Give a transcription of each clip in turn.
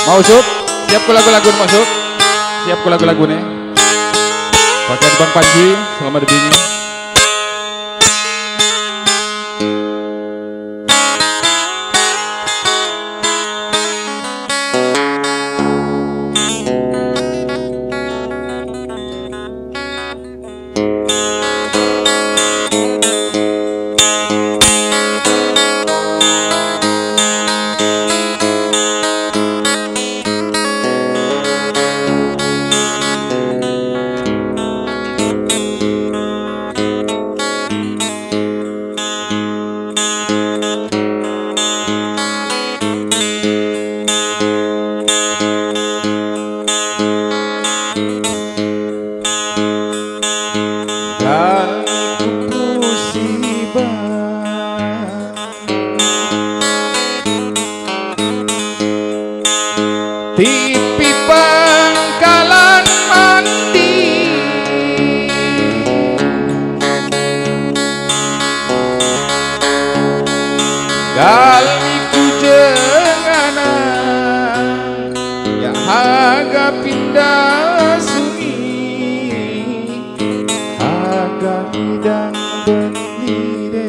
Mau Sup? Siap ke lagu-lagu masuk? Siap ke lagu-lagu nih? Pakai Bang Panji, selamat debingin. Tipi pangkalan mandi galmiku jengana ya haga pindah sungi haga midang benire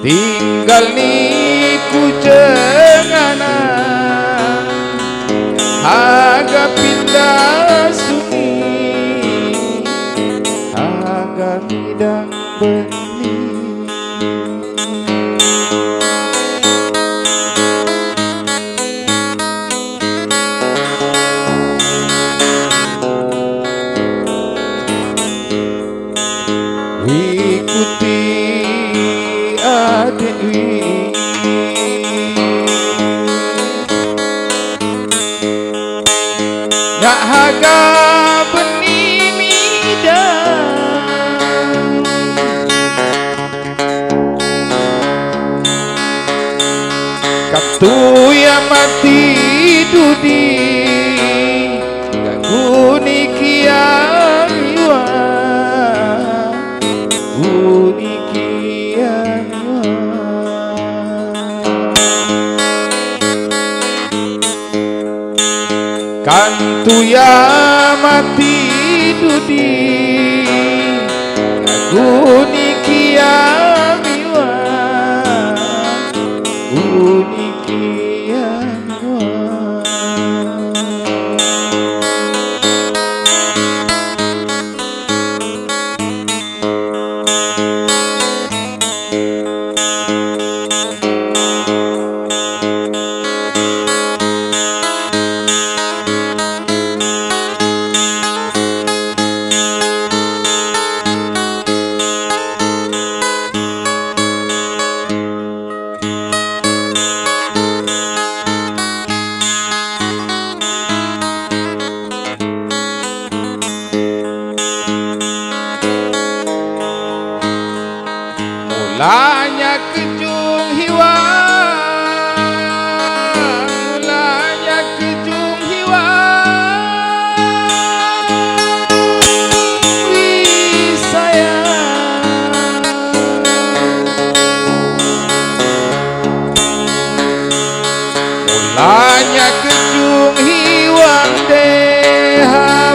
tinggal niku jengana haga pindah sungi haga midang benih ikuti Dewi nak haga benih midang kaptu ya mati dudi guni kiamiwa guni kantu ya mati dudi guni kiamiwa guni kiamiwa mulanya kejung hiwang mulanya kejung hiwang wih sayang mulanya kejung hiwang deh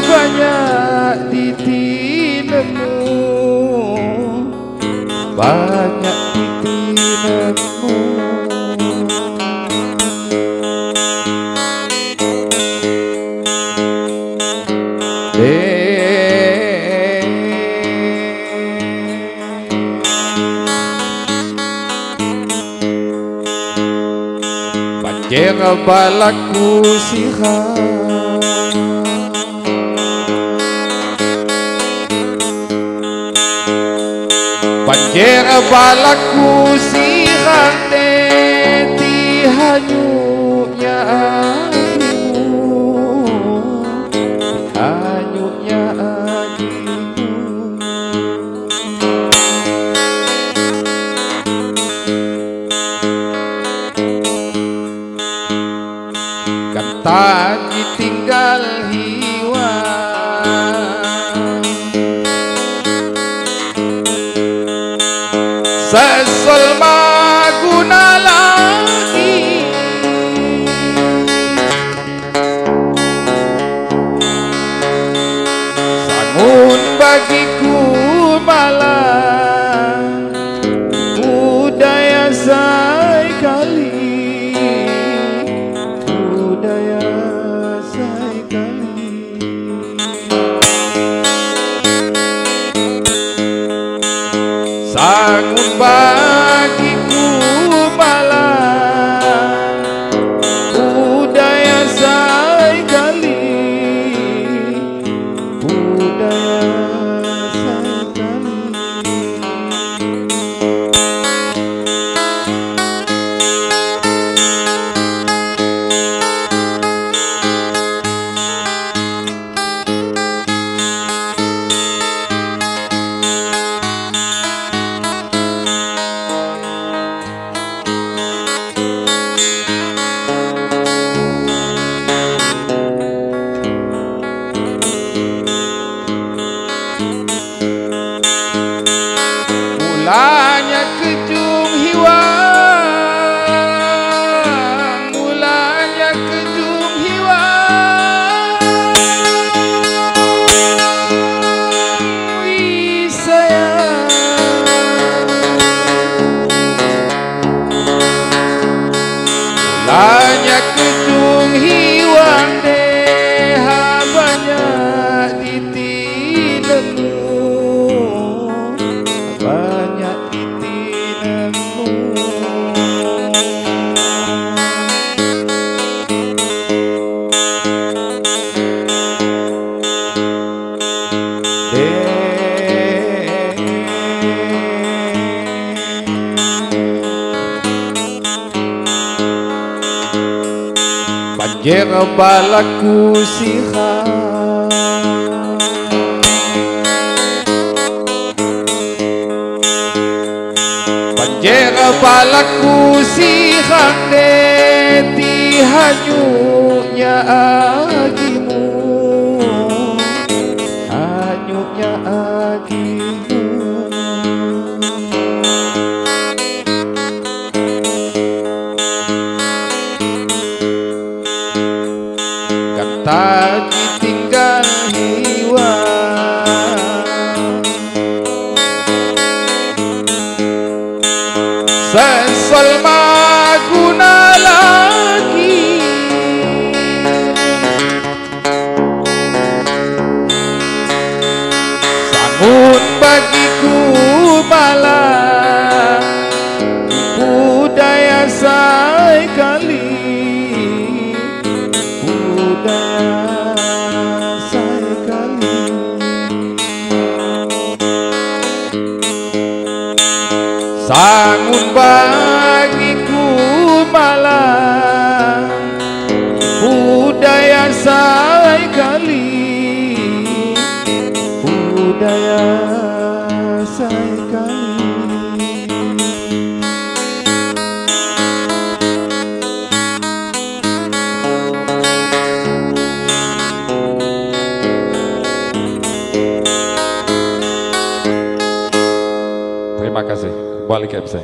banyak ditinemu banyak titinemu banjir balaku sirah banjir balaku sirah ti hanyutnya agimu hanyutnya agimu kan tadi tinggal hiwang seselma guna lagi. Sangun bagiku malah budaya sekali, budaya sekali. Sangun bagiku malah budaya sekali, budaya sekali. Mulanya kejung hiwang, mulanya kejung hiwang. Wih sayang, mulanya kejung hiwang deh banyak ditinemu, banyak ditinemu. Banjir balaku sihat, banjir balaku sihat ti hanyutnya agimu, hanyutnya agimu. Kata ditinggal hiwang, sesol maguna lagi. Sangun bagiku malah budaya sekali, budaya sekali. Sangun bagiku malah budaya sekali, budaya sekali. Terima kasih. Balik ya bisa.